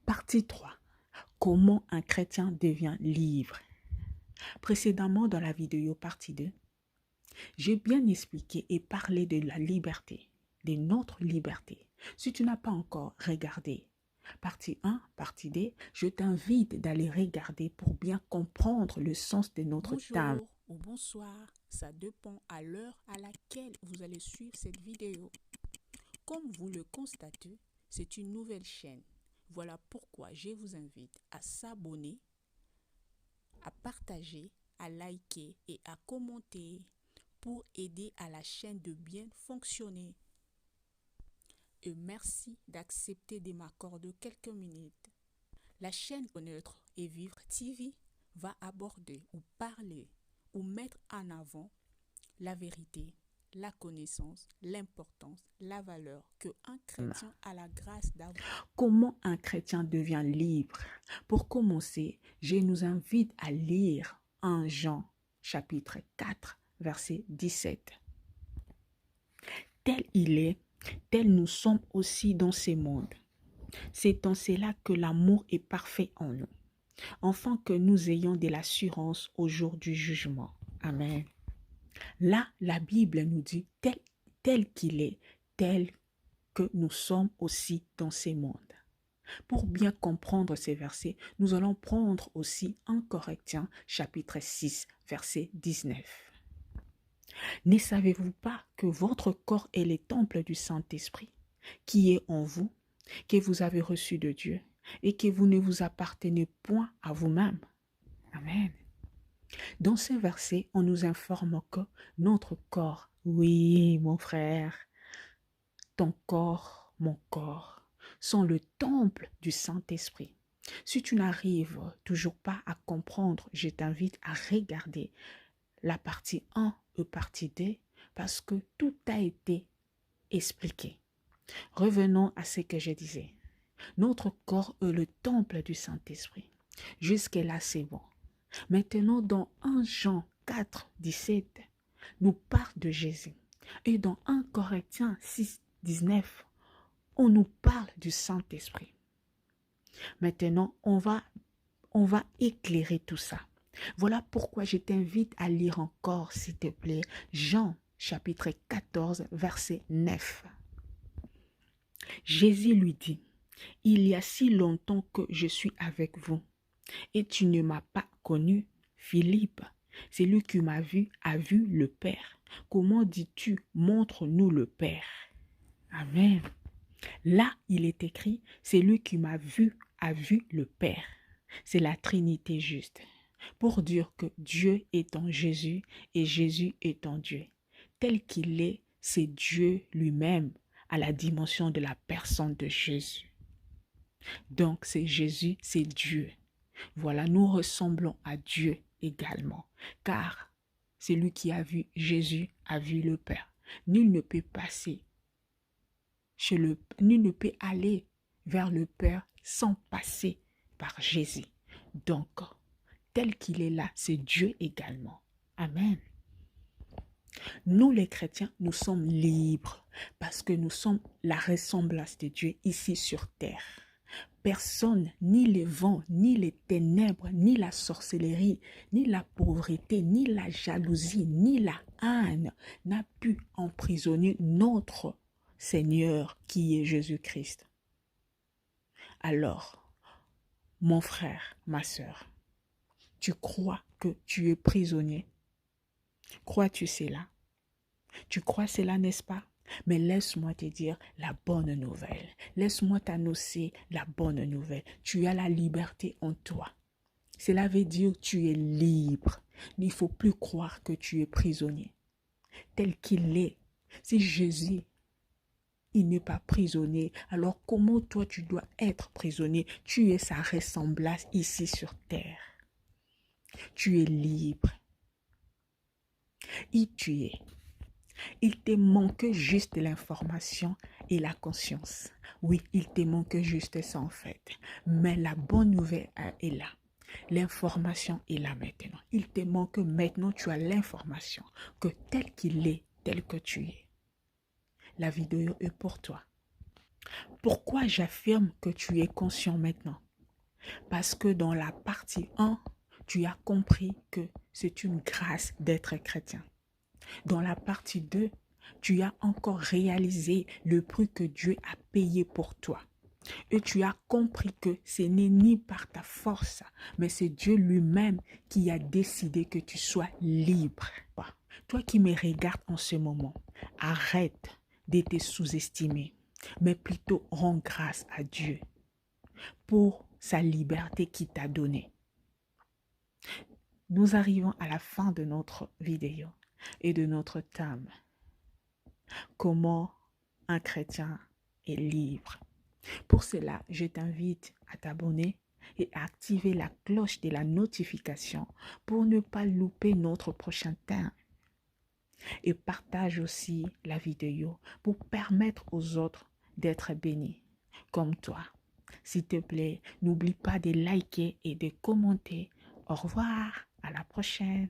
Partie 3. Comment un chrétien devient libre. Précédemment dans la vidéo partie 2, j'ai bien expliqué et parlé de la liberté, de notre liberté. Si tu n'as pas encore regardé partie 1, partie 2, je t'invite d'aller regarder pour bien comprendre le sens de notre thème. Bonjour ou bonsoir, ça dépend à l'heure à laquelle vous allez suivre cette vidéo. Comme vous le constatez, c'est une nouvelle chaîne. Voilà pourquoi je vous invite à s'abonner, à partager, à liker et à commenter pour aider à la chaîne de bien fonctionner. Et merci d'accepter de m'accorder quelques minutes. La chaîne Connaître et Vivre TV va aborder ou parler ou mettre en avant la vérité, la connaissance, l'importance, la valeur que un chrétien a la grâce d'avoir. Comment un chrétien devient libre? Pour commencer, je nous invite à lire 1 Jean chapitre 4 verset 17. Tel il est, tel nous sommes aussi dans ce monde. C'est en cela que l'amour est parfait en nous, afin que nous ayons de l'assurance au jour du jugement. Amen. Là, la Bible nous dit tel qu'il est, tel que nous sommes aussi dans ce monde. Pour bien comprendre ces versets, nous allons prendre aussi 1 Corinthiens chapitre 6 verset 19. Ne savez-vous pas que votre corps est le temple du Saint-Esprit qui est en vous, que vous avez reçu de Dieu et que vous ne vous appartenez point à vous-même? Amen. Dans ce verset, on nous informe que notre corps, oui mon frère, ton corps, mon corps, sont le temple du Saint-Esprit. Si tu n'arrives toujours pas à comprendre, je t'invite à regarder la partie 1 et partie 2 parce que tout a été expliqué. Revenons à ce que je disais. Notre corps est le temple du Saint-Esprit. Jusque-là, c'est bon. Maintenant, dans 1 Jean 4, 17, nous parle de Jésus. Et dans 1 Corinthiens 6, 19, on nous parle du Saint-Esprit. Maintenant, on va éclairer tout ça. Voilà pourquoi je t'invite à lire encore, s'il te plaît, Jean chapitre 14, verset 9. Jésus lui dit, « Il y a si longtemps que je suis avec vous, et tu ne m'as pas connu, Philippe. Celui qui m'a vu a vu le Père. Comment dis-tu, montre-nous le Père? » Amen. Là, il est écrit, celui qui m'a vu a vu le Père. C'est la Trinité juste. Pour dire que Dieu est en Jésus et Jésus est en Dieu. Tel qu'il est, c'est Dieu lui-même à la dimension de la personne de Jésus. Donc, c'est Jésus, c'est Dieu. Voilà, nous ressemblons à Dieu également, car celui qui a vu Jésus a vu le Père. Nul ne peut passer nul ne peut aller vers le Père sans passer par Jésus. Donc, tel qu'il est là, c'est Dieu également. Amen. Nous les chrétiens, nous sommes libres parce que nous sommes la ressemblance de Dieu ici sur terre. Personne, ni les vents, ni les ténèbres, ni la sorcellerie, ni la pauvreté, ni la jalousie, ni la haine n'a pu emprisonner notre Seigneur qui est Jésus-Christ. Alors, mon frère, ma sœur, tu crois que tu es prisonnier? Crois-tu cela? Tu crois cela, n'est-ce pas? Mais laisse-moi te dire la bonne nouvelle. Laisse-moi t'annoncer la bonne nouvelle. Tu as la liberté en toi. Cela veut dire que tu es libre. Il ne faut plus croire que tu es prisonnier. Tel qu'il est. Si Jésus, il n'est pas prisonnier, alors comment toi tu dois être prisonnier? Tu es sa ressemblance ici sur terre. Tu es libre. Et tu es. Il te manque juste l'information et la conscience. Oui, il te manque juste ça en fait. Mais la bonne nouvelle est là. L'information est là maintenant. Il te manque maintenant, tu as l'information que tel qu'il est, tel que tu es. La vidéo est pour toi. Pourquoi j'affirme que tu es conscient maintenant? Parce que dans la partie 1, tu as compris que c'est une grâce d'être chrétien. Dans la partie 2, tu as encore réalisé le prix que Dieu a payé pour toi. Et tu as compris que ce n'est ni par ta force, mais c'est Dieu lui-même qui a décidé que tu sois libre. Toi qui me regardes en ce moment, arrête de te sous-estimer, mais plutôt rends grâce à Dieu pour sa liberté qu'il t'a donnée. Nous arrivons à la fin de notre vidéo et de notre thème. Comment un chrétien est libre? Pour cela, je t'invite à t'abonner et à activer la cloche de la notification pour ne pas louper notre prochain thème. Et partage aussi la vidéo pour permettre aux autres d'être bénis comme toi. S'il te plaît, n'oublie pas de liker et de commenter. Au revoir, à la prochaine.